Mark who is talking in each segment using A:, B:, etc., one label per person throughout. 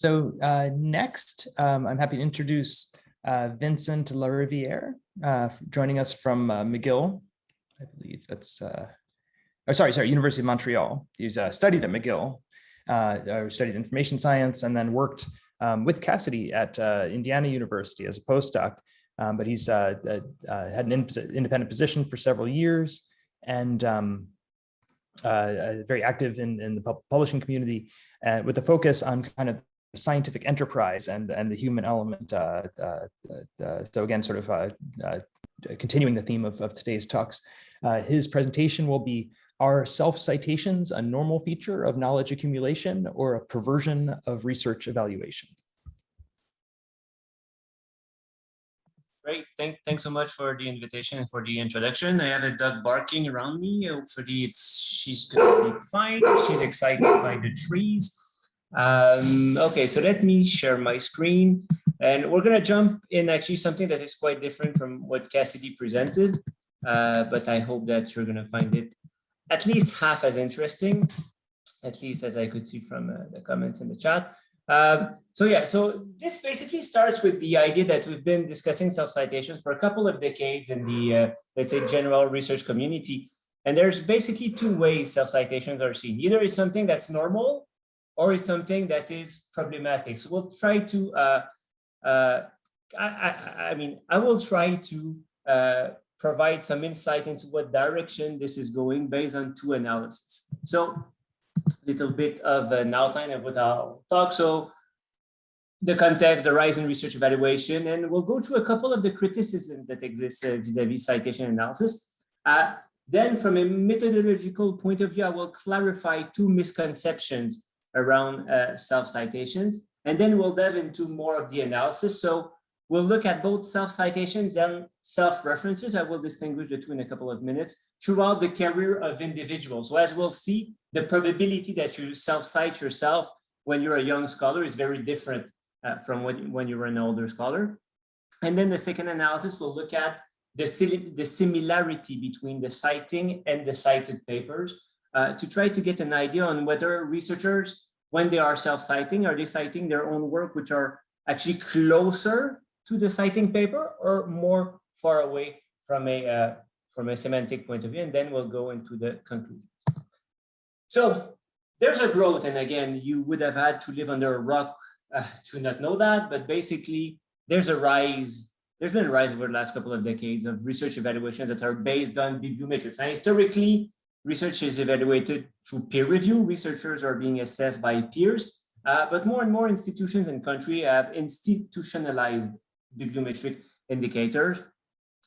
A: Next, I'm happy to introduce Vincent Lariviere, joining us from McGill. I believe that's, University of Montreal. He's studied at McGill, studied information science, and then worked with Cassidy at Indiana University as a postdoc. But he's had an independent position for several years and very active in the publishing community with a focus on kind of scientific enterprise and the human element. So again, sort of continuing the theme of today's talks. His presentation will be, are self-citations a normal feature of knowledge accumulation or a perversion of research evaluation?
B: Great, thanks so much for the invitation and for the introduction. I have a dog barking around me. Hopefully she's gonna be fine. She's excited by the trees. Okay, so let me share my screen, and we're gonna jump in actually something that is quite different from what Cassidy presented, but I hope that you're gonna find it at least half as interesting, at least as I could see from the comments in the chat. So this basically starts with the idea that we've been discussing self-citations for a couple of decades in the, let's say, general research community. And there's basically two ways self-citations are seen. Either it's something that's normal or it's something that is problematic. So we'll try to, I will try to provide some insight into what direction this is going based on two analyses. So a little bit of an outline of what I'll talk. So the context, the rise in research evaluation, and we'll go through a couple of the criticisms that exist vis-a-vis citation analysis. Then from a methodological point of view, I will clarify two misconceptions around self-citations, and then we'll delve into more of the analysis. So we'll look at both self-citations and self-references. I will distinguish the two in a couple of minutes throughout the career of individuals. So as we'll see, the probability that you self-cite yourself when you're a young scholar is very different from when you're an older scholar. And then the second analysis will look at the similarity between the citing and the cited papers to try to get an idea on whether researchers, when they are self-citing, are they citing their own work, which are actually closer to the citing paper or more far away from a semantic point of view. And then we'll go into the conclusions. So there's a growth, and again, you would have had to live under a rock to not know that, but basically there's a rise. There's been a rise over the last couple of decades of research evaluations that are based on bibliometrics. And historically, research is evaluated through peer review. Researchers are being assessed by peers, but more and more institutions and countries have institutionalized bibliometric indicators.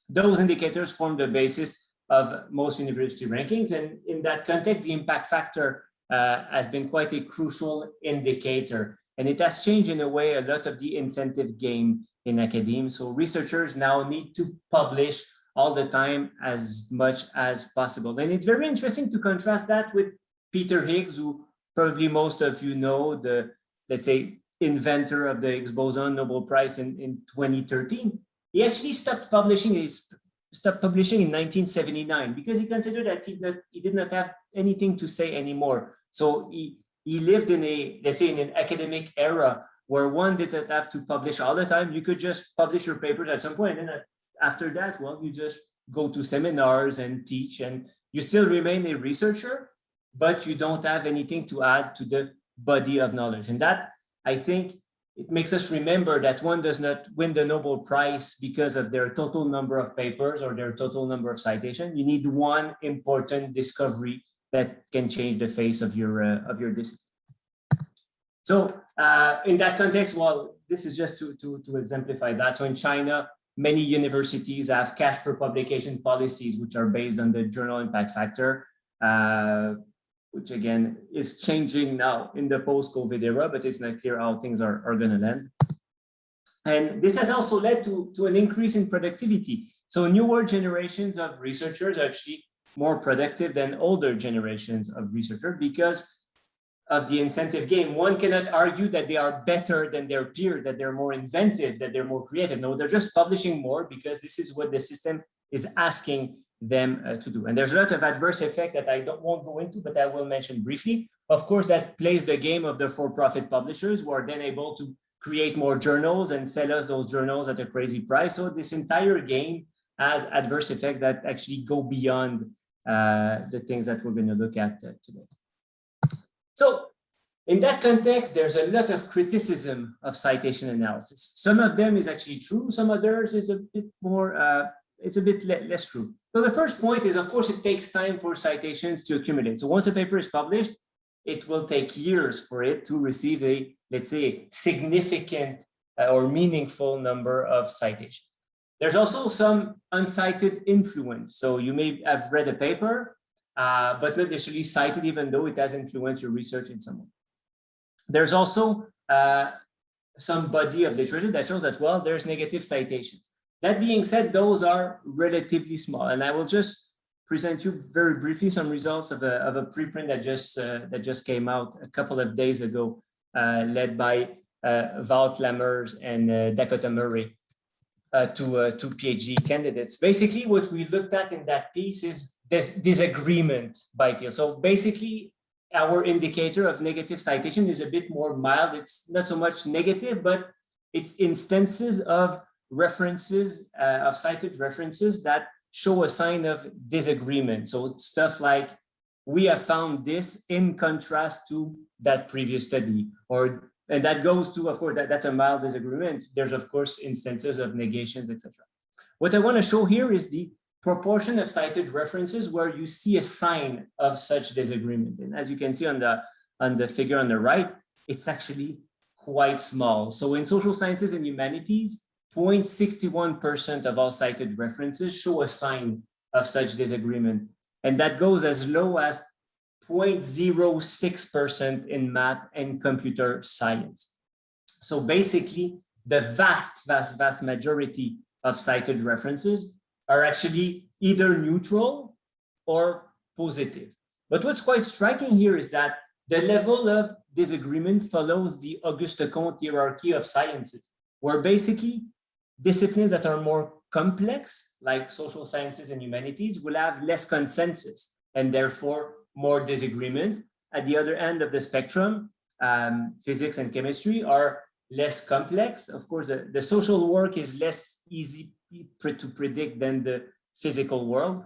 B: Those indicators form the basis of most university rankings. And in that context, the impact factor has been quite a crucial indicator. And it has changed in a way a lot of the incentive game in academia. So researchers now need to publish all the time as much as possible. And it's very interesting to contrast that with Peter Higgs, who probably most of you know, the, let's say, inventor of the Higgs boson, Nobel Prize in 2013. He actually stopped publishing in 1979 because he considered that he did not have anything to say anymore. So he lived in a, let's say, in an academic era where one didn't have to publish all the time. You could just publish your papers at some point, and then after that, well, you just go to seminars and teach, and you still remain a researcher, but you don't have anything to add to the body of knowledge. And that, I think, it makes us remember that one does not win the Nobel Prize because of their total number of papers or their total number of citations. You need one important discovery that can change the face of your discipline. So in that context, well, this is just to exemplify that. So in China, many universities have cash per publication policies, which are based on the journal impact factor, which again is changing now in the post-COVID era, but it's not clear how things are going to land. And this has also led to an increase in productivity. So newer generations of researchers are actually more productive than older generations of researchers because of the incentive game. One cannot argue that they are better than their peer, that they're more inventive, that they're more creative. No, they're just publishing more because this is what the system is asking them to do. And there's a lot of adverse effect that I won't go into, but I will mention briefly. Of course, that plays the game of the for-profit publishers who are then able to create more journals and sell us those journals at a crazy price. So this entire game has adverse effects that actually go beyond the things that we're going to look at today. So in that context, there's a lot of criticism of citation analysis. Some of them is actually true. Some others is a bit more, it's a bit less true. So the first point is, of course, it takes time for citations to accumulate. So once a paper is published, it will take years for it to receive a, let's say, significant or meaningful number of citations. There's also some uncited influence. So you may have read a paper, but not necessarily cited, even though it has influenced your research in some way. There's also some body of literature that shows that, well, there's negative citations. That being said, those are relatively small. And I will just present you very briefly some results of a preprint that just came out a couple of days ago, led by Wout Lammers and Dakota Murray, two PhD candidates. Basically, what we looked at in that piece is this disagreement by field. So basically, our indicator of negative citation is a bit more mild. It's not so much negative, but it's instances of references, of cited references that show a sign of disagreement. So stuff like, we have found this in contrast to that previous study, and that goes to, of course, that's a mild disagreement. There's, of course, instances of negations, etc. What I want to show here is the proportion of cited references where you see a sign of such disagreement. And as you can see on the figure on the right, it's actually quite small. So in social sciences and humanities, 0.61% of all cited references show a sign of such disagreement. And that goes as low as 0.06% in math and computer science. So basically, the vast majority of cited references are actually either neutral or positive. But what's quite striking here is that the level of disagreement follows the Auguste Comte hierarchy of sciences, where basically disciplines that are more complex, like social sciences and humanities, will have less consensus and therefore more disagreement. At the other end of the spectrum, physics and chemistry are less complex. Of course, the social work is less easy to predict than the physical world.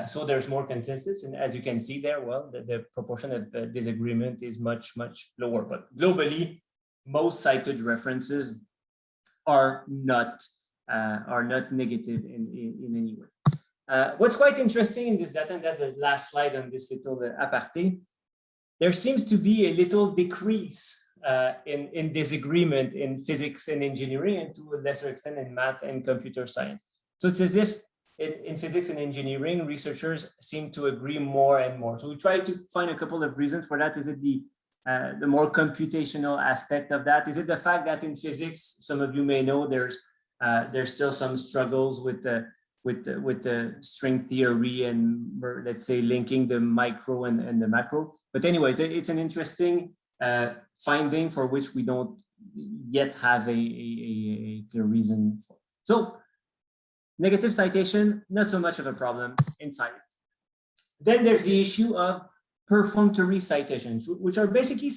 B: So there's more consensus. And as you can see there, well, the proportion of disagreement is much lower. But globally, most cited references are not negative in any way. What's quite interesting in this data, and that's the last slide on this little aparté, there seems to be a little decrease in disagreement in physics and engineering, and to a lesser extent in math and computer science. So it's as if in physics and engineering, researchers seem to agree more and more. So we try to find a couple of reasons for that. Is it the more computational aspect of that? Is it the fact that in physics, some of you may know, there's still some struggles with the string theory and, let's say, linking the micro and the macro. But anyways, it's an interesting finding for which we don't yet have a clear reason for. So negative citation, not so much of a problem in science. Then there's the issue of perfunctory citations, which are basically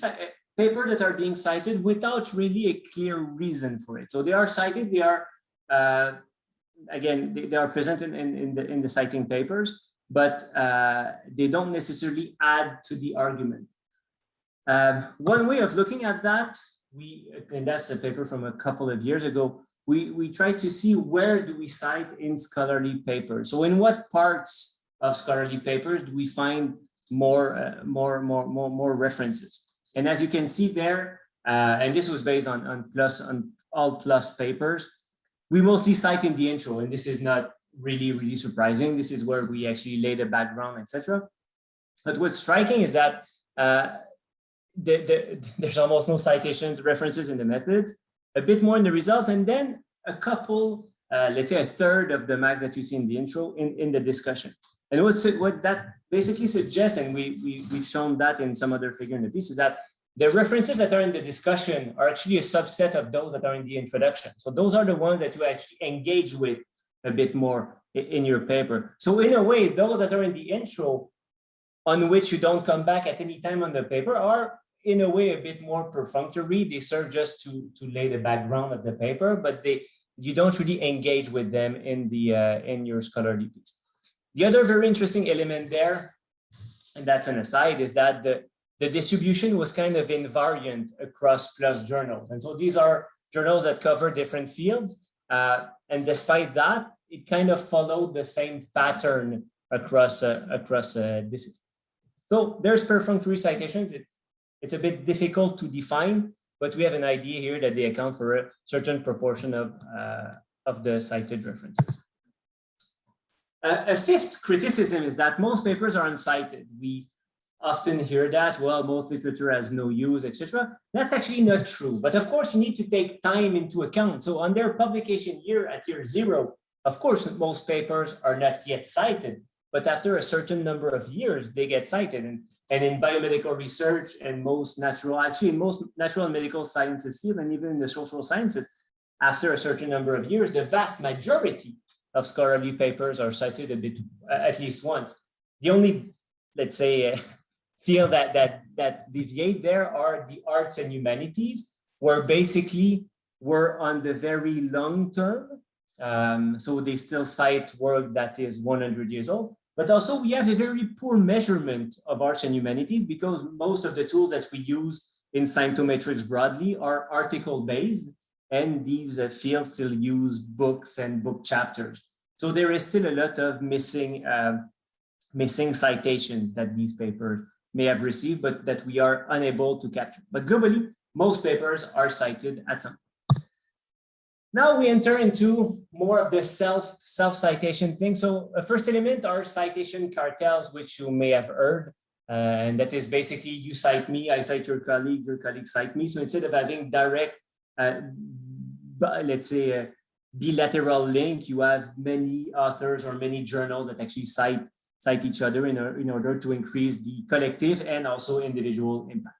B: papers that are being cited without really a clear reason for it. So they are cited, they are, again, they are presented in the citing papers, but they don't necessarily add to the argument. One way of looking at that, and that's a paper from a couple of years ago, we try to see where do we cite in scholarly papers. So in what parts of scholarly papers do we find more references? And as you can see there, and this was based on all plus papers, we mostly cite in the intro, and this is not really surprising. This is where we actually lay the background, etc. But what's striking is that there's almost no citations, references in the methods, a bit more in the results, and then a couple, let's say a third of the max that you see in the intro in the discussion. And what that basically suggests, and we've shown that in some other figure in the piece, is that the references that are in the discussion are actually a subset of those that are in the introduction. So those are the ones that you actually engage with a bit more in your paper. So in a way, those that are in the intro, on which you don't come back at any time on the paper, are in a way a bit more perfunctory. They serve just to lay the background of the paper, but you don't really engage with them in your scholarly piece. The other very interesting element there, and that's an aside, is that the distribution was kind of invariant across PLOS journals. And so these are journals that cover different fields. And despite that, it kind of followed the same pattern across disciplines. So there's perfunctory citations. It's a bit difficult to define, but we have an idea here that they account for a certain proportion of the cited references. A fifth criticism is that most papers are uncited. We often hear that, well, most literature has no use, etc. That's actually not true. But of course, you need to take time into account. So on their publication year at year 0, of course, most papers are not yet cited, but after a certain number of years, they get cited. And in biomedical research and most natural and medical sciences field, and even in the social sciences, after a certain number of years, the vast majority of scholarly papers are cited at least once. The only, let's say, field that deviate there are the arts and humanities, where basically we're on the very long term. So they still cite work that is 100 years old. But also we have a very poor measurement of arts and humanities, because most of the tools that we use in scientometrics broadly are article-based, and these fields still use books and book chapters. So there is still a lot of missing citations that these papers may have received, but that we are unable to capture. But globally, most papers are cited at some point. Now we enter into more of the self-citation thing. So a first element are citation cartels, which you may have heard. And that is basically you cite me, I cite your colleague cite me. So instead of having direct, let's say, bilateral link, you have many authors or many journals that actually cite each other in order to increase the collective and also individual impact.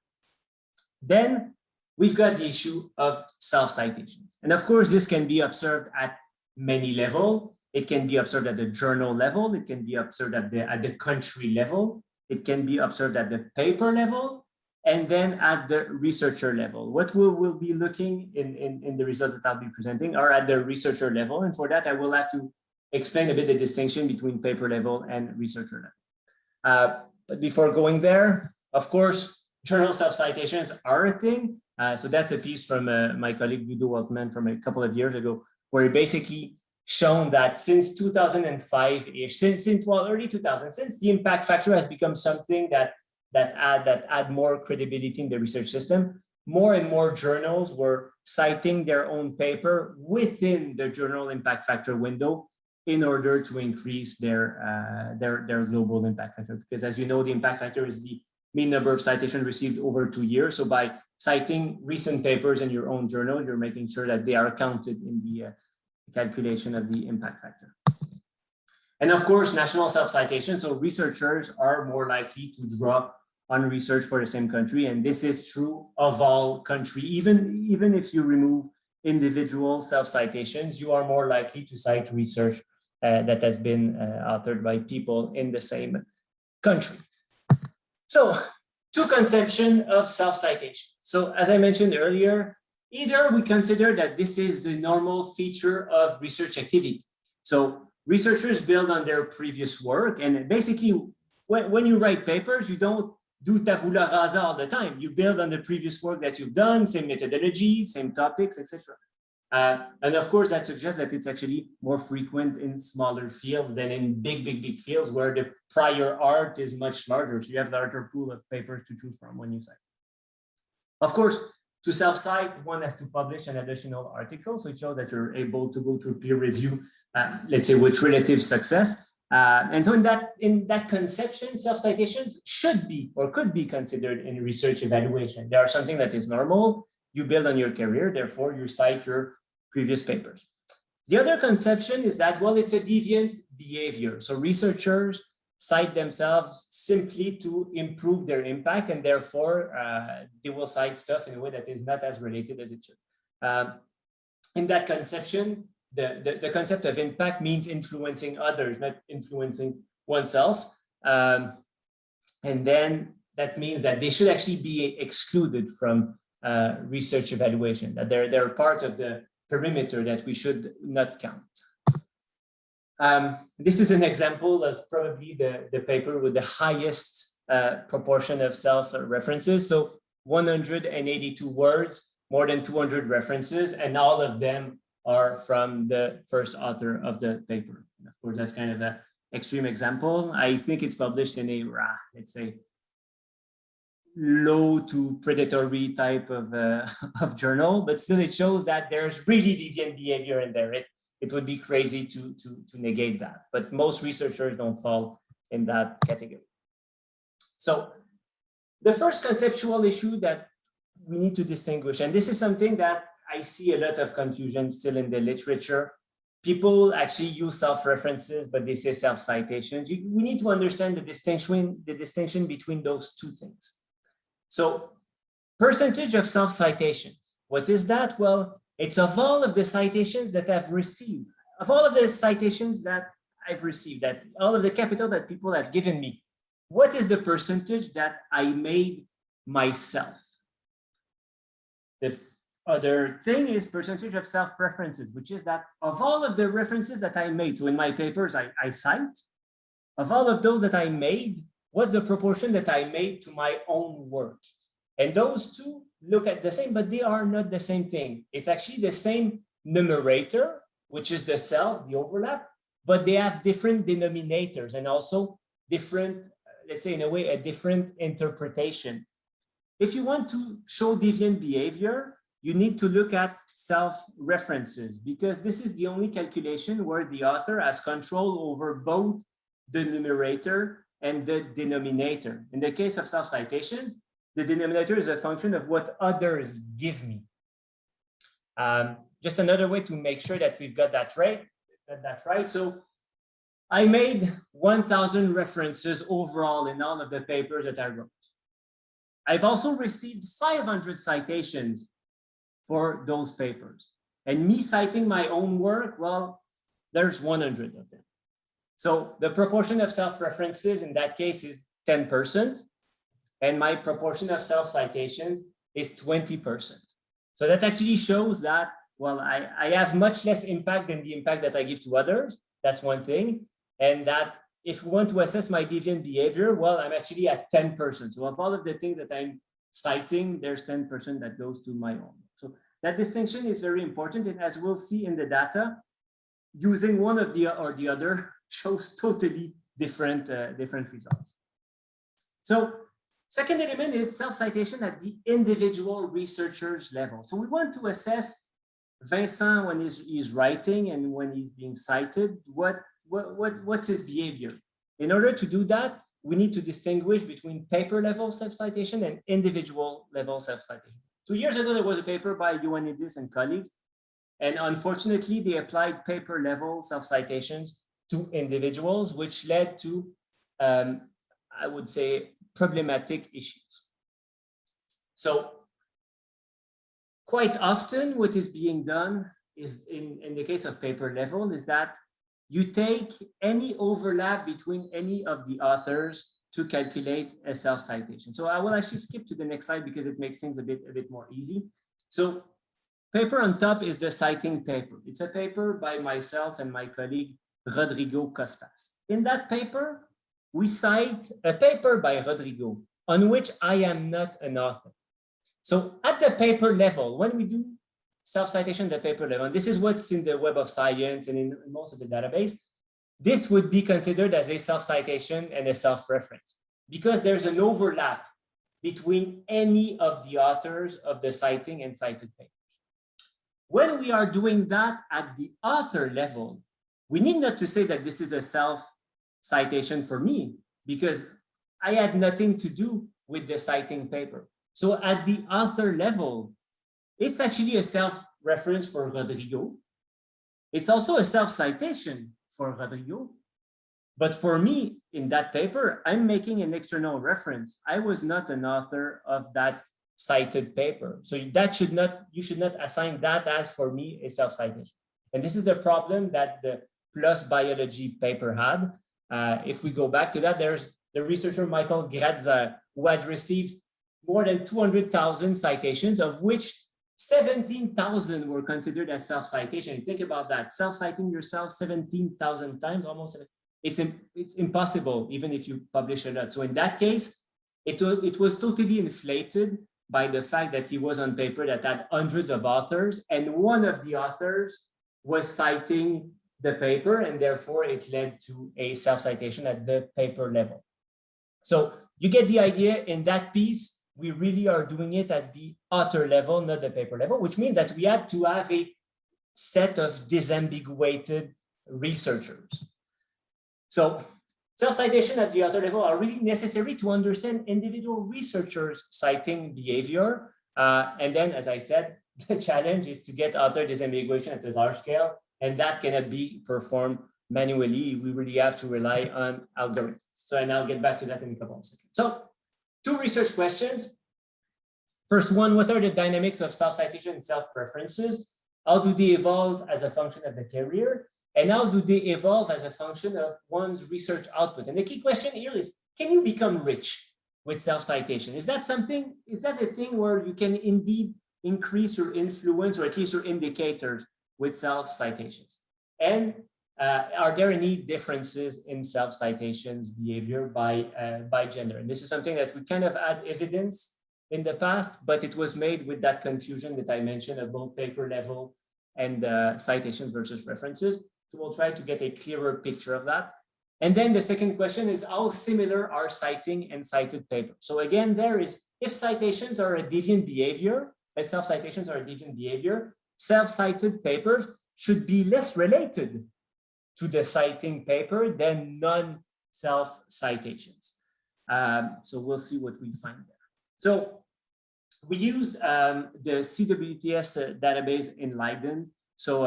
B: Then we've got the issue of self-citations. And of course, this can be observed at many levels. It can be observed at the journal level. It can be observed at the country level. It can be observed at the paper level, and then at the researcher level. What we'll be looking in the results that I'll be presenting are at the researcher level. And for that, I will have to explain a bit the distinction between paper level and researcher level. But before going there, of course, journal self-citations are a thing. So that's a piece from my colleague Ludo Waltman from a couple of years ago, where he basically shown that since 2005-ish, since early 2000, since the impact factor has become something that add more credibility in the research system, more and more journals were citing their own paper within the journal impact factor window in order to increase their global impact factor. Because as you know, the impact factor is the mean number of citations received over 2 years. So by citing recent papers in your own journal, you're making sure that they are counted in the calculation of the impact factor. And of course, national self-citation. So researchers are more likely to draw on research for the same country. And this is true of all countries. Even if you remove individual self-citations, you are more likely to cite research that has been authored by people in the same country. So, two conceptions of self-citation. So as I mentioned earlier, either we consider that this is a normal feature of research activity. So researchers build on their previous work, and basically when you write papers, you don't do tabula rasa all the time. You build on the previous work that you've done, same methodology, same topics, etc. And of course, that suggests that it's actually more frequent in smaller fields than in big fields where the prior art is much larger. So you have a larger pool of papers to choose from when you cite. Of course, to self-cite, one has to publish an additional article. So it shows that you're able to go through peer review, let's say with relative success. And so in that conception, self-citations should be or could be considered in research evaluation. They are something that is normal. You build on your career, therefore you cite your previous papers. The other conception is that, well, it's a deviant behavior. So researchers cite themselves simply to improve their impact, and therefore they will cite stuff in a way that is not as related as it should. In that conception, the concept of impact means influencing others, not influencing oneself. And then that means that they should actually be excluded from research evaluation, that they're part of the perimeter that we should not count. This is an example of probably the paper with the highest proportion of self-references. So 182 words, more than 200 references, and all of them are from the first author of the paper. And of course, that's kind of an extreme example. I think it's published in a, let's say, low to predatory type of, of journal, but still it shows that there's really deviant behavior in there. It would be crazy to negate that, but most researchers don't fall in that category. So the first conceptual issue that we need to distinguish, and this is something that I see a lot of confusion still in the literature. People actually use self-references, but they say self-citations. We need to understand the distinction between those two things. So percentage of self-citations, what is that? Well, it's of all of the citations that I've received, of all of the citations that I've received, that all of the capital that people have given me, what is the percentage that I made myself? The other thing is percentage of self-references, which is that of all of the references that I made, so in my papers I cite, of all of those that I made, what's the proportion that I made to my own work? And those two look at the same, but they are not the same thing. It's actually the same numerator, which is the self, the overlap, but they have different denominators and also different, let's say in a way, a different interpretation. If you want to show deviant behavior, you need to look at self-references, because this is the only calculation where the author has control over both the numerator and the denominator. In the case of self-citations, the denominator is a function of what others give me. Just another way to make sure that we've got that right. So I made 1,000 references overall in all of the papers that I wrote. I've also received 500 citations for those papers. And me citing my own work, well, there's 100 of them. So the proportion of self-references in that case is 10%. And my proportion of self-citations is 20%. So that actually shows that, well, I have much less impact than the impact that I give to others. That's one thing. And that if we want to assess my deviant behavior, well, I'm actually at 10%. So of all of the things that I'm citing, there's 10% that goes to my own. So that distinction is very important. And as we'll see in the data, using one of the or the other shows totally different results. So second element is self-citation at the individual researcher's level. So we want to assess Vincent when he's writing and when he's being cited, what's his behavior. In order to do that, we need to distinguish between paper level self-citation and individual level self-citation. 2 years ago, there was a paper by Ioannidis and colleagues, and unfortunately, they applied paper level self-citations to individuals, which led to, I would say, problematic issues. So quite often what is being done is in the case of paper level is that you take any overlap between any of the authors to calculate a self-citation. So I will actually skip to the next slide because it makes things a bit more easy. So paper on top is the citing paper. It's a paper by myself and my colleague, Rodrigo Costas. In that paper, we cite a paper by Rodrigo on which I am not an author. So at the paper level, when we do self-citation at the paper level, and this is what's in the Web of Science and in most of the database, this would be considered as a self-citation and a self-reference because there's an overlap between any of the authors of the citing and cited papers. When we are doing that at the author level, we need not to say that this is a self-citation for me because I had nothing to do with the citing paper. So at the author level, it's actually a self-reference for Rodrigo. It's also a self-citation for Rodrigo. But for me, in that paper, I'm making an external reference. I was not an author of that cited paper. So that you should not assign that as, for me, a self-citation. And this is the problem that the PLOS biology paper had. If we go back to that, there's the researcher Michael Gratzer, who had received more than 200,000 citations, of which 17,000 were considered as self-citation. Think about that, self-citing yourself 17,000 times, almost. It's impossible, even if you publish a lot. So in that case, it was totally inflated by the fact that he was on paper that had hundreds of authors, and one of the authors was citing the paper, and therefore it led to a self-citation at the paper level. So you get the idea. In that piece, we really are doing it at the author level, not the paper level, which means that we had to have a set of disambiguated researchers. So self-citation at the author level are really necessary to understand individual researchers' citing behavior. And then, as I said, the challenge is to get author disambiguation at a large scale, and that cannot be performed manually. We really have to rely on algorithms. So, and I'll get back to that in a couple of seconds. So, two research questions. First one, what are the dynamics of self-citation and self-references? How do they evolve as a function of the career? And how do they evolve as a function of one's research output? And the key question here is, can you become rich with self-citation? Is that something, is that a thing where you can indeed increase your influence, or at least your indicators, with self-citations? And are there any differences in self-citations behavior by gender? And this is something that we kind of had evidence in the past, but it was made with that confusion that I mentioned of both paper level and citations versus references. So we'll try to get a clearer picture of that. And then the second question is, how similar are citing and cited papers? So again, there is, if citations are a deviant behavior, and self-citations are a deviant behavior, self-cited papers should be less related to the citing paper than non-self-citations. So we'll see what we find there. So we use the CWTS database in Leiden. So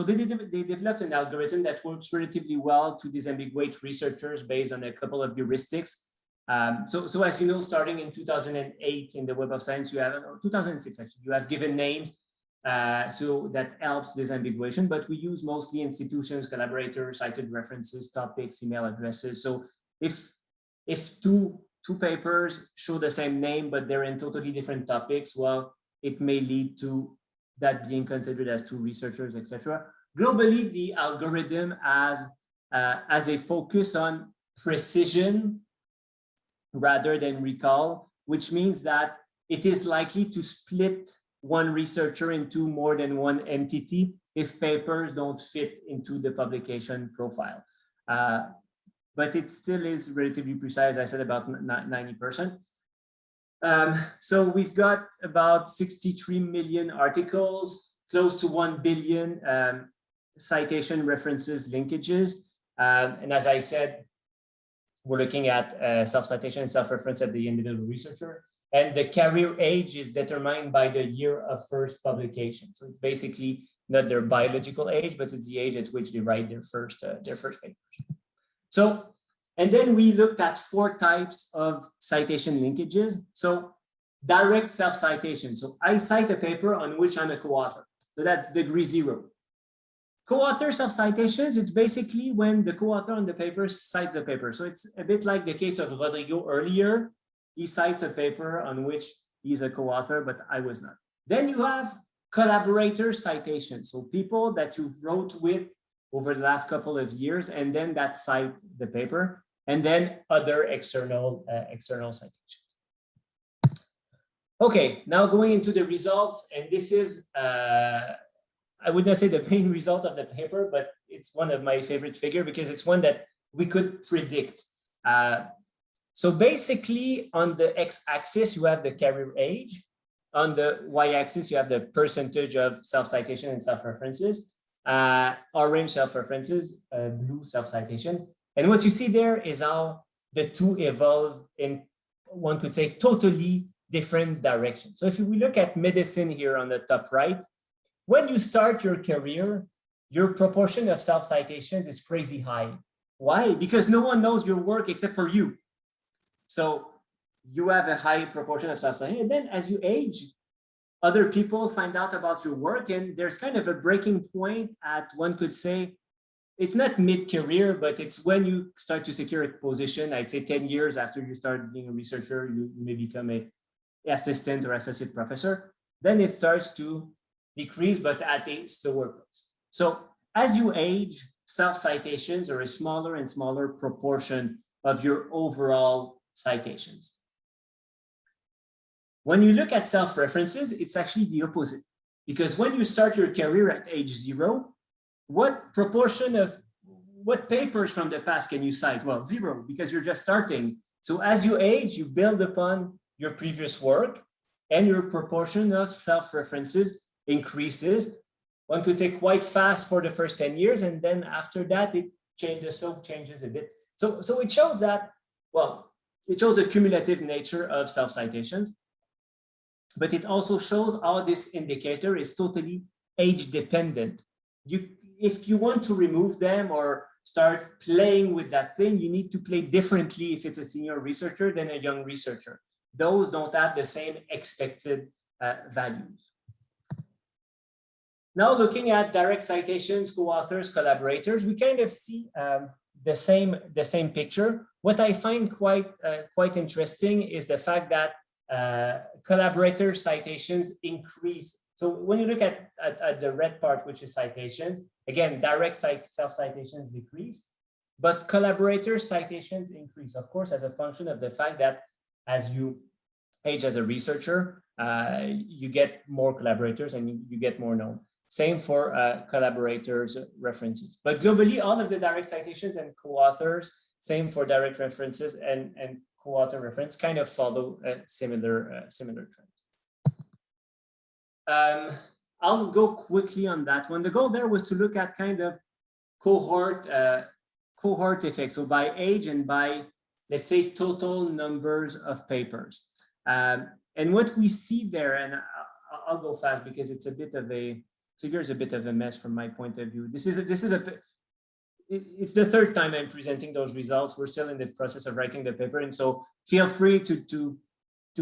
B: they developed an algorithm that works relatively well to disambiguate researchers based on a couple of heuristics. So as you know, starting in 2008 in the Web of Science, you have, or 2006 actually, you have given names. So that helps disambiguation, but we use mostly institutions, collaborators, cited references, topics, email addresses. So if two papers show the same name, but they're in totally different topics, well, it may lead to that being considered as two researchers, etc. Globally, the algorithm has a focus on precision rather than recall, which means that it is likely to split one researcher into more than one entity if papers don't fit into the publication profile. But it still is relatively precise, I said about 90%. So we've got about 63 million articles, close to 1 billion citation references linkages. And as I said, we're looking at self-citation and self-reference at the individual researcher. And the career age is determined by the year of first publication. So it's basically not their biological age, but it's the age at which they write their first papers. So, and then we looked at 4 types of citation linkages. So direct self-citation. So I cite a paper on which I'm a co-author. So that's degree 0. Co-author self-citations, it's basically when the co-author on the paper cites the paper. So it's a bit like the case of Rodrigo earlier. He cites a paper on which he's a co-author, but I was not. Then you have collaborator citations. So people that you've wrote with over the last couple of years, and then that cite the paper, and then other external citations. Okay, now going into the results, and this is, I would not say the main result of the paper, but it's one of my favorite figures because it's one that we could predict. So basically on the x-axis, you have the career age. On the y-axis, you have the percentage of self-citation and self-references. Orange self-references, blue self-citation. And what you see there is how the two evolve in, one could say, totally different directions. So if we look at medicine here on the top right, when you start your career, your proportion of self-citations is crazy high. Why? Because no one knows your work except for you. So you have a high proportion of self-citation. And then as you age, other people find out about your work, and there's kind of a breaking point at, one could say, it's not mid-career, but it's when you start to secure a position. I'd say 10 years after you start being a researcher, you may become a assistant or associate professor. Then it starts to decrease, but at a slower pace. So as you age, self-citations are a smaller and smaller proportion of your overall citations. When you look at self-references, it's actually the opposite. Because when you start your career at age 0, what proportion of what papers from the past can you cite? Well, 0, because you're just starting. So as you age, you build upon your previous work, and your proportion of self-references increases. One could say quite fast for the first 10 years, and then after that, it changes, so changes a bit. So it shows that, well, it shows the cumulative nature of self-citations, but it also shows how this indicator is totally age dependent. If you want to remove them or start playing with that thing, you need to play differently if it's a senior researcher than a young researcher. Those don't have the same expected values. Now, looking at direct citations, co-authors, collaborators, we kind of see the same picture. What I find quite interesting is the fact that collaborator citations increase. So when you look at the red part, which is citations, again, direct self-citations decrease, but collaborator citations increase, of course, as a function of the fact that as you age as a researcher, you get more collaborators and you get more known. Same for collaborators' references. But globally, all of the direct citations and co-authors, same for direct references and co-author reference, kind of follow a similar trend. I'll go quickly on that one. The goal there was to look at kind of cohort effects, so by age and by, let's say, total numbers of papers. And what we see there, and I'll go fast because it's a bit of a figure is a bit of a mess from my point of view. It's the third time I'm presenting those results. We're still in the process of writing the paper, and so feel free to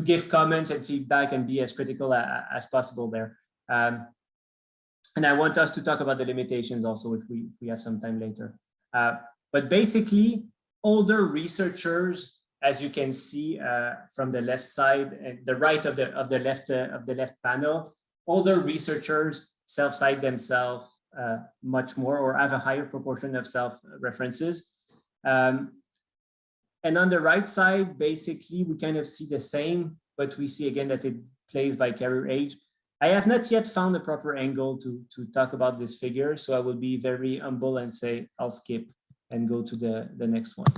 B: give comments and feedback and be as critical as possible there. And I want us to talk about the limitations also if we have some time later. But basically, older researchers, as you can see from the left side and the right of the left panel, older researchers self-cite themselves much more or have a higher proportion of self-references. And on the right side, basically, we kind of see the same, but we see again that it plays by career age. I have not yet found a proper angle to talk about this figure, so I will be very humble and say I'll skip and go to the next one.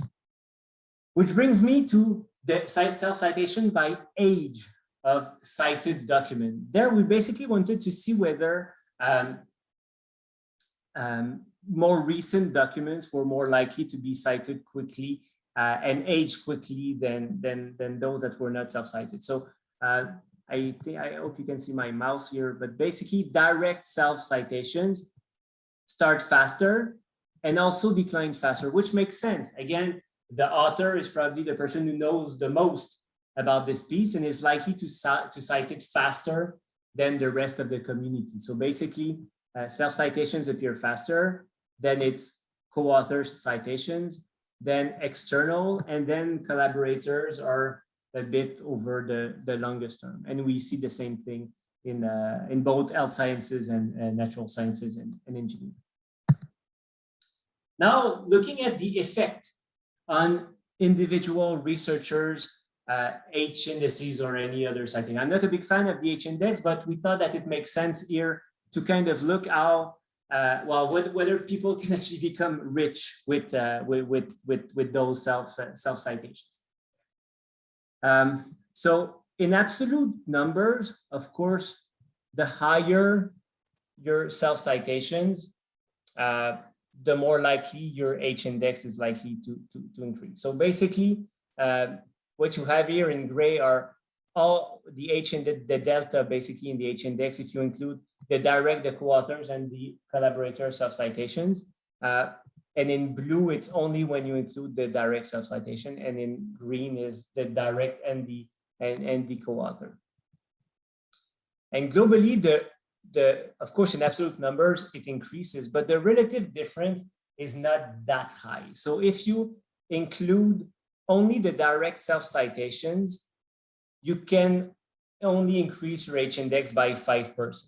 B: Which brings me to the self-citation by age of cited document. There, we basically wanted to see whether more recent documents were more likely to be cited quickly and age quickly than those that were not self-cited. So I hope you can see my mouse here, but basically direct self-citations start faster and also decline faster, which makes sense. Again, the author is probably the person who knows the most about this piece and is likely to cite it faster than the rest of the community. So basically, self-citations appear faster, then it's co-authors citations, then external, and then collaborators are a bit over the longest term. And we see the same thing in both health sciences and natural sciences and engineering. Now, looking at the effect on individual researchers, H indices or any other citing. I'm not a big fan of the H index, but we thought that it makes sense here to kind of look how, whether people can actually become rich with those self-citations. So in absolute numbers, of course, the higher your self-citations, the more likely your H index is likely to increase. So basically, what you have here in gray are all the H index, the delta basically in the H index, if you include the direct, the co-authors, and the collaborator self-citations. And in blue, it's only when you include the direct self-citation, and in green is the direct and the co-author. And globally, of course, in absolute numbers, it increases, but the relative difference is not that high. So if you include only the direct self-citations, you can only increase your H-index by 5%,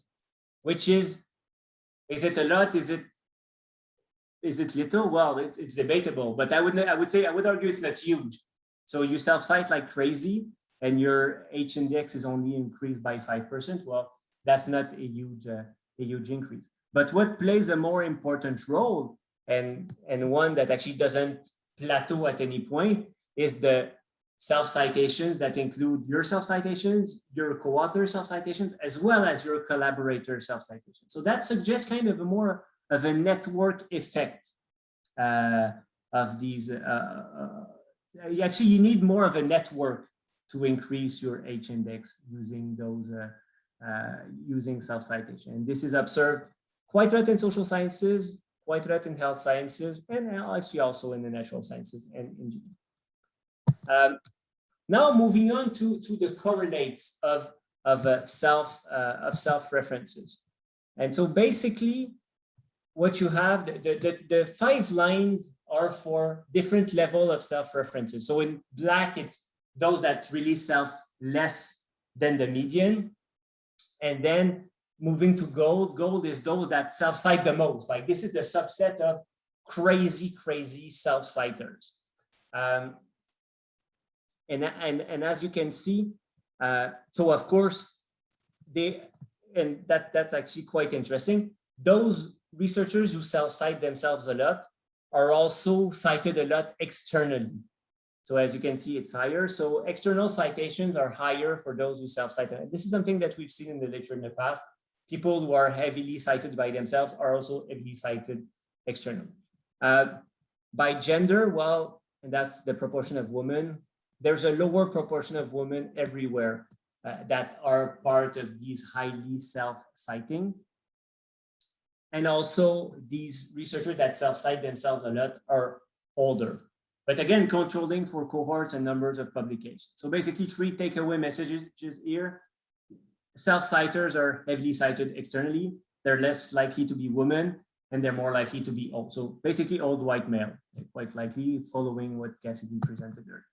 B: which is it a lot? Is it little? Well, it's debatable, but I would argue it's not huge. So you self-cite like crazy and your H-index is only increased by 5%. Well, that's not a huge increase. But what plays a more important role, and one that actually doesn't plateau at any point, is the self-citations that include your self-citations, your co-author self-citations, as well as your collaborator self-citations. So that suggests kind of more of a network effect of these. Actually, you need more of a network to increase your H-index using those using self-citation. And this is observed quite a lot in social sciences, quite a lot in health sciences, and actually also in the natural sciences and engineering. Now moving on to the correlates of self-references. And so basically what you have, the 5 lines are for different level of self-references. So in black, it's those that really self less than the median. And then moving to gold is those that self-cite the most. Like this is a subset of crazy self-citers. And as you can see, so of course, that's actually quite interesting. Those researchers who self-cite themselves a lot are also cited a lot externally. So as you can see, it's higher. So external citations are higher for those who self-cite. And this is something that we've seen in the literature in the past. People who are heavily cited by themselves are also heavily cited externally. By gender, well, and that's the proportion of women, there's a lower proportion of women everywhere that are part of these highly self-citing. And also these researchers that self-cite themselves a lot are older. But again, controlling for cohorts and numbers of publications. So basically 3 takeaway messages here. Self-citers are heavily cited externally. They're less likely to be women, and they're more likely to be old. So basically old white male, quite likely, following what Cassidy presented earlier.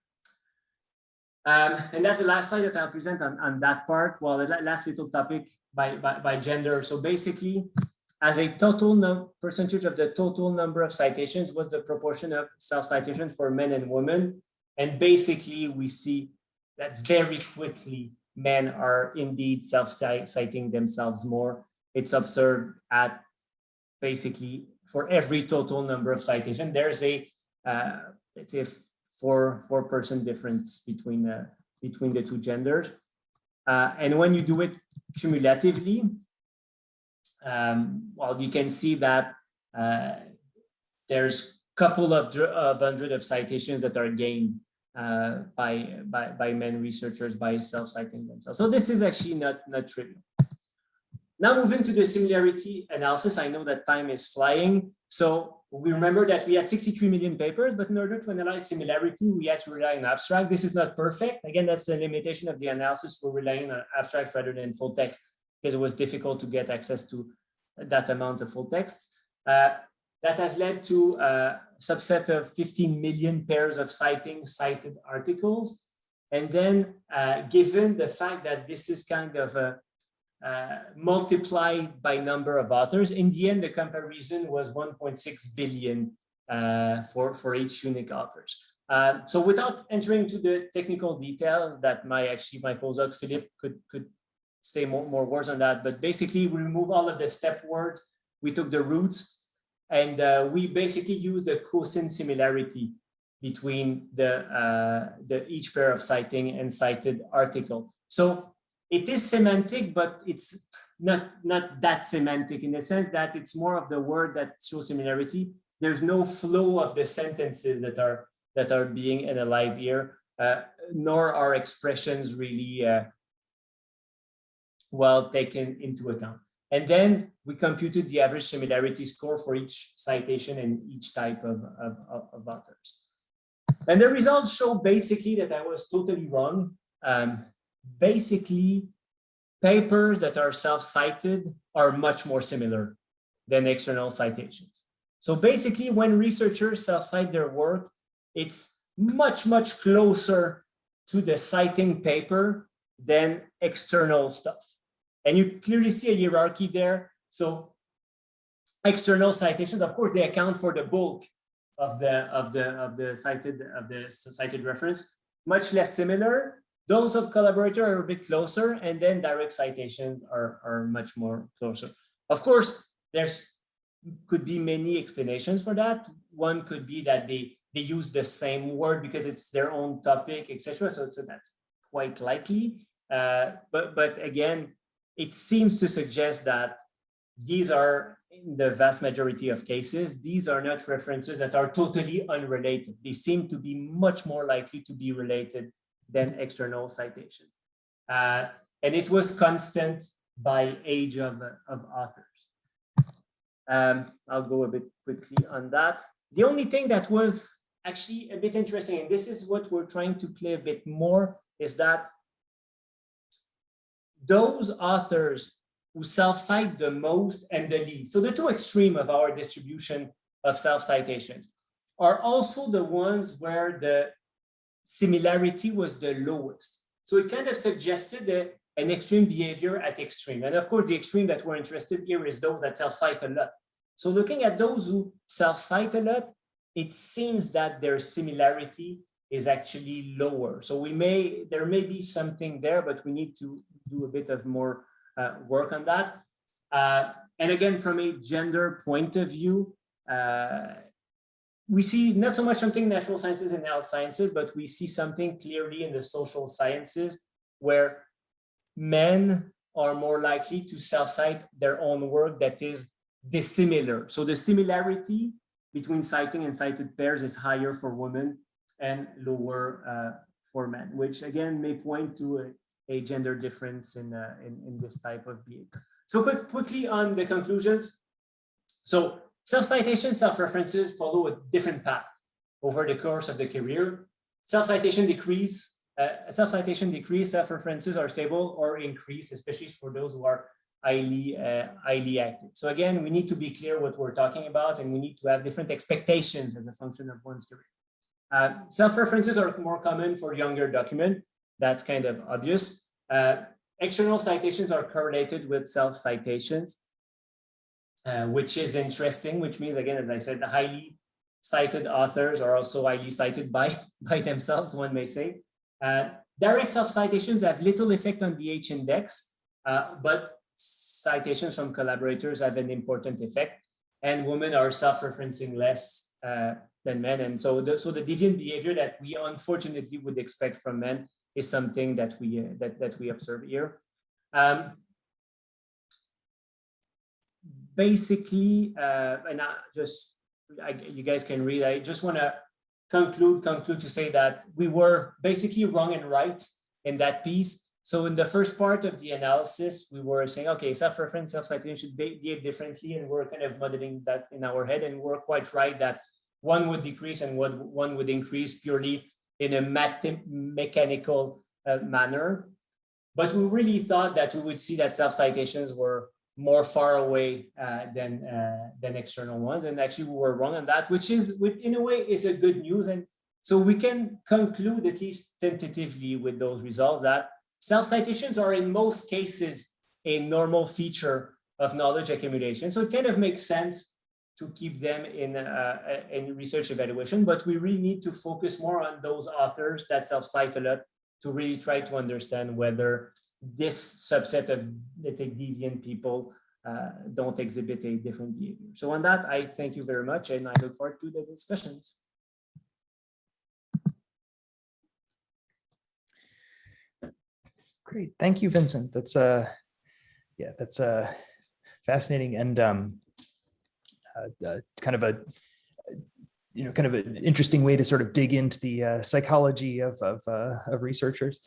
B: And that's the last slide that I'll present on that part. Well, the last little topic by gender. So basically, as a total percentage of the total number of citations, what's the proportion of self-citations for men and women? And basically, we see that very quickly, men are indeed self-citing themselves more. It's observed at basically for every total number of citations, there's a let's say 4% difference between the two genders. And when you do it cumulatively, well, you can see that there's a couple of hundred of citations that are gained by men researchers by self-citing themselves. So this is actually not trivial. Now moving to the similarity analysis, I know that time is flying. So we remember that we had 63 million papers, but in order to analyze similarity, we had to rely on abstract. This is not perfect. Again, that's the limitation of the analysis. We're relying on abstract rather than full text because it was difficult to get access to that amount of full text. That has led to a subset of 15 million pairs of cited articles. And then given the fact that this is kind of multiplied by number of authors, in the end, the comparison was 1.6 billion for each unique authors. So without entering into the technical details that my postdoc Philippe could say more words on that, but basically we remove all of the step words, we took the roots, and we basically use the cosine similarity between the each pair of citing and cited article. So it is semantic, but it's not that semantic in the sense that it's more of the word that shows similarity. There's no flow of the sentences that are being analyzed here, nor are expressions really well taken into account. And then we computed the average similarity score for each citation and each type of authors. And the results show basically that I was totally wrong. Basically, papers that are self-cited are much more similar than external citations. So basically, when researchers self-cite their work, it's much, much closer to the citing paper than external stuff. And you clearly see a hierarchy there. So external citations, of course, they account for the bulk of the cited reference, much less similar. Those of collaborator are a bit closer, and then direct citations are much more closer. Of course, could be many explanations for that. One could be that they use the same word because it's their own topic, etc. So that's quite likely. But again, it seems to suggest that these are, in the vast majority of cases, these are not references that are totally unrelated. They seem to be much more likely to be related than external citations. And it was constant by age of authors. I'll go a bit quickly on that. The only thing that was actually a bit interesting, and this is what we're trying to play a bit more, is that those authors who self-cite the most and the least, so the two extremes of our distribution of self-citations, are also the ones where the similarity was the lowest. So it kind of suggested an extreme behavior at extreme. And of course, the extreme that we're interested in here is those that self-cite a lot. So looking at those who self-cite a lot, it seems that their similarity is actually lower. So there may be something there, but we need to do a bit of more work on that. And again, from a gender point of view, we see not so much something in natural sciences and health sciences, but we see something clearly in the social sciences where men are more likely to self-cite their own work that is dissimilar. So the similarity between citing and cited pairs is higher for women and lower for men, which again may point to a gender difference in this type of behavior. So quickly on the conclusions. So self-citation, self-references follow a different path over the course of the career. Self-citation decrease, self-references are stable or increase, especially for those who are highly active. So again, we need to be clear what we're talking about, and we need to have different expectations as a function of one's career. Self-references are more common for younger documents. That's kind of obvious. External citations are correlated with self-citations, which is interesting, which means, again, as I said, the highly cited authors are also highly cited by themselves, one may say. Direct self-citations have little effect on the H index, but citations from collaborators have an important effect, and women are self-referencing less than men. And so the deviant behavior that we unfortunately would expect from men is something that we observe here. Basically, and you guys can read. I just want to conclude to say that we were basically wrong and right in that piece. So in the first part of the analysis, we were saying, okay, self-reference, self-citation should behave differently, and we're kind of modeling that in our head, and we're quite right that one would decrease and one would increase purely in a mechanical manner. But we really thought that we would see that self-citations were more far away than external ones, and actually we were wrong on that, which in a way is a good news. And so we can conclude, at least tentatively, with those results that self-citations are in most cases a normal feature of knowledge accumulation. So it kind of makes sense to keep them in research evaluation, but we really need to focus more on those authors that self-cite a lot to really try to understand whether this subset of, let's say, deviant people don't exhibit a different behavior. So on that, I thank you very much, and I look forward to the discussions.
A: Great, thank you, Vincent. That's fascinating and kind of an interesting way to sort of dig into the psychology of researchers.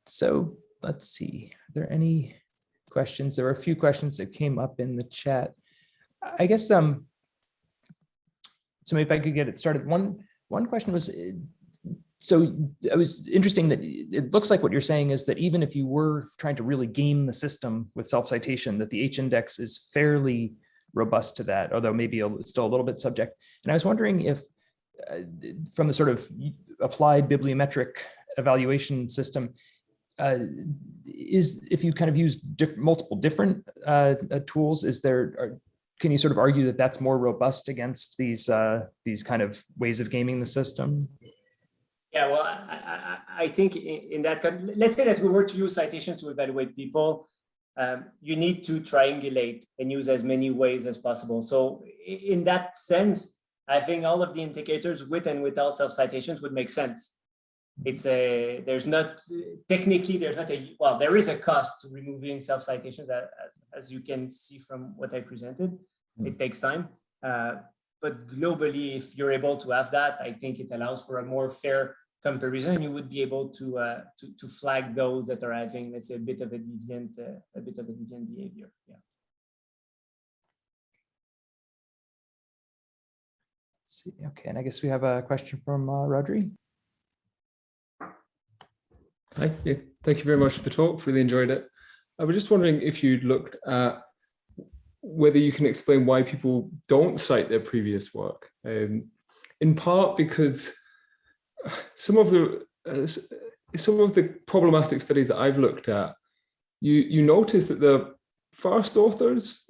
A: So let's see, are there any questions? There were a few questions that came up in the chat. I guess, so maybe if I could get it started. One question was, So it was interesting that it looks like what you're saying is that even if you were trying to really game the system with self-citation, that the H-index is fairly robust to that, although maybe still a little bit subject. And I was wondering if from the sort of applied bibliometric evaluation system, is if you kind of use multiple different tools, can you sort of argue that that's more robust against these kind of ways of gaming the system?
B: Yeah, well, I think in that, let's say that we were to use citations to evaluate people, you need to triangulate and use as many ways as possible. So in that sense, I think all of the indicators with and without self-citations would make sense. There's not well, there is a cost to removing self-citations, as you can see from what I presented. It takes time. But globally, if you're able to have that, I think it allows for a more fair comparison. You would be able to flag those that are having, let's say, a bit of a deviant behavior. Yeah.
A: Let's see. Okay, and I guess we have a question from Rodri.
C: Hi, yeah, thank you very much for the talk. Really enjoyed it. I was just wondering if you'd looked at whether you can explain why people don't cite their previous work. In part because some of the problematic studies that I've looked at, you notice that the first authors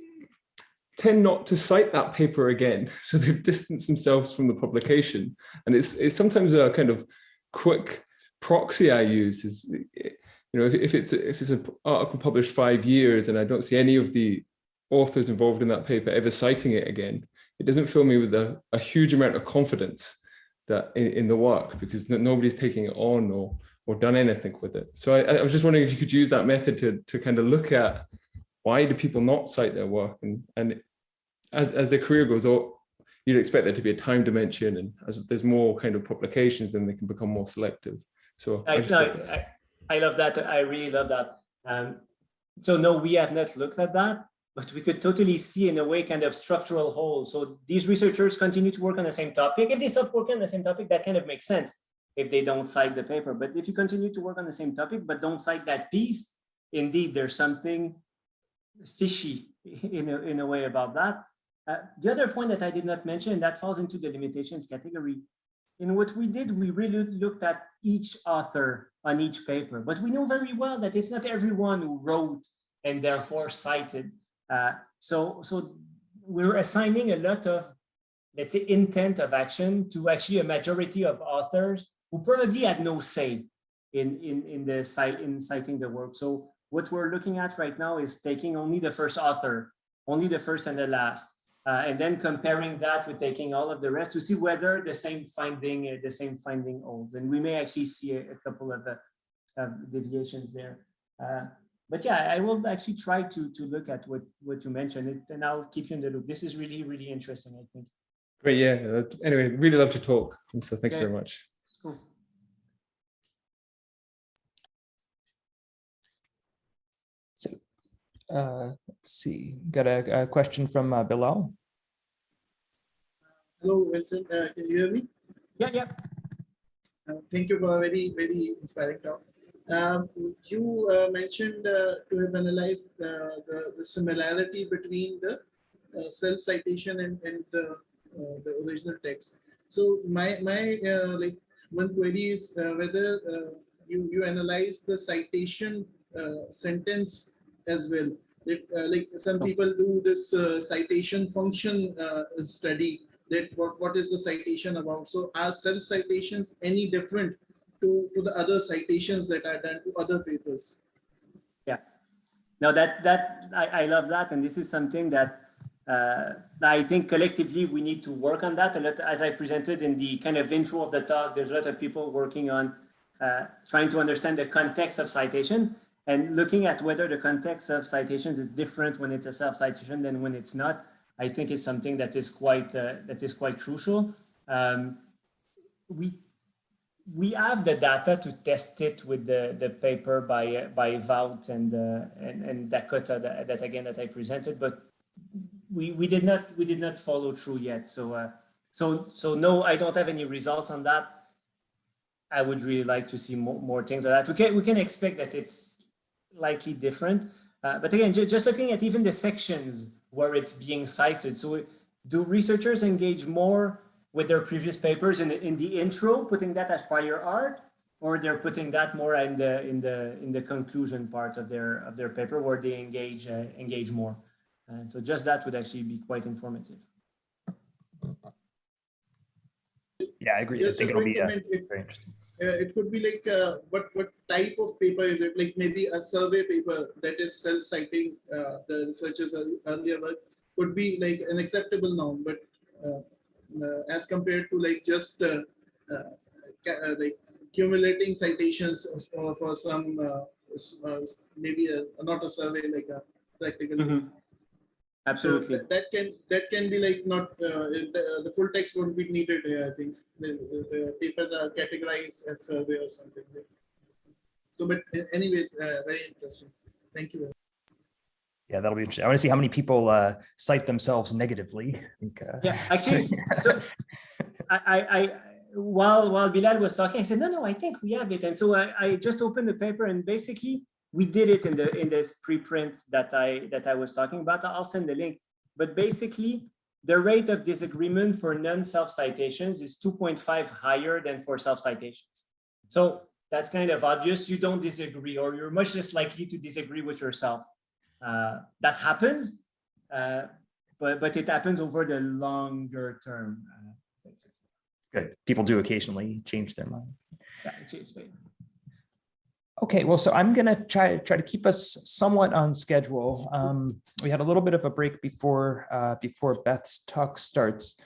C: tend not to cite that paper again, so they've distanced themselves from the publication, and it's sometimes a kind of quick proxy I use is, if it's an article published 5 years and I don't see any of the authors involved in that paper ever citing it again, it doesn't fill me with a huge amount of confidence that in the work, because nobody's taking it on or done anything with it. So I was just wondering if you could use that method to kind of look at why do people not cite their work, and as their career goes on, you'd expect there to be a time dimension, and as there's more kind of publications, then they can become more selective. So
B: I love that. I really love that. So no, we have not looked at that, but we could totally see in a way kind of structural holes. So these researchers continue to work on the same topic. If they stop working on the same topic, that kind of makes sense if they don't cite the paper. But if you continue to work on the same topic, but don't cite that piece, indeed, there's something fishy in a way about that. The other point that I did not mention, that falls into the limitations category. In what we did, we really looked at each author on each paper, but we know very well that it's not everyone who wrote and therefore cited. So we're assigning a lot of, let's say, intent of action to actually a majority of authors who probably had no say in citing the work. So what we're looking at right now is taking only the first author, only the first and the last, and then comparing that with taking all of the rest to see whether the same finding holds. And we may actually see a couple of deviations there. But yeah, I will actually try to look at what you mentioned, and I'll keep you in the loop. This is really, really interesting, I think.
C: great, yeah. Anyway, really love to talk, and so thank you very much.
B: Cool.
A: So let's see, got a question from Bilal.
D: Hello, Vincent. Can you hear me?
B: Yeah.
D: Thank you for a very, very inspiring talk. You mentioned to have analyzed the similarity between the self-citation and the original text. So my like one query is whether you analyze the citation sentence as well. Like some people do this citation function study, that what is the citation about. So are self-citations any different to the other citations that are done to other papers?
B: Yeah, no, I love that, and this is something that I think collectively we need to work on that a lot. As I presented in the kind of intro of the talk, there's a lot of people working on trying to understand the context of citation and looking at whether the context of citations is different when it's a self-citation than when it's not. I think is something that is quite crucial. We have the data to test it with the paper by Wout and Dakota that I presented, but we did not follow through yet. So no, I don't have any results on that. I would really like to see more things like that. We can expect that it's likely different. But again, just looking at even the sections where it's being cited. So do researchers engage more with their previous papers in the intro, putting that as prior art, or they're putting that more in the conclusion part of their paper where they engage more? And so just that would actually be quite informative.
A: Yeah, I agree. I
D: Just a
A: think it'll
D: quick
A: be
D: comment.
A: very interesting.
D: It could be like what type of paper is it? Like maybe a survey paper that is self-citing the researchers earlier work could be like an acceptable norm, but as compared to like just like accumulating citations for some maybe not a survey like a practical.
B: Mm-hmm. Absolutely.
D: So that can be like not the full text won't be needed here. I think the papers are categorized as survey or something. So, but anyways, very interesting. Thank you.
A: Yeah, that'll be interesting. I want to see how many people cite themselves negatively. I think,
B: yeah, actually, so I while Bilal was talking, I said, no, I think we have it. And so I just opened the paper and basically we did it in this preprint that I was talking about. I'll send the link. But basically, the rate of disagreement for non-self-citations is 2.5 higher than for self-citations. So that's kind of obvious. You don't disagree, or you're much less likely to disagree with yourself. That happens, but it happens over the longer term.
A: good. People do occasionally change their mind.
B: Yeah,
A: Okay, well, so I'm gonna try to keep us somewhat on schedule. We had a little bit of a break before Beth's talk starts.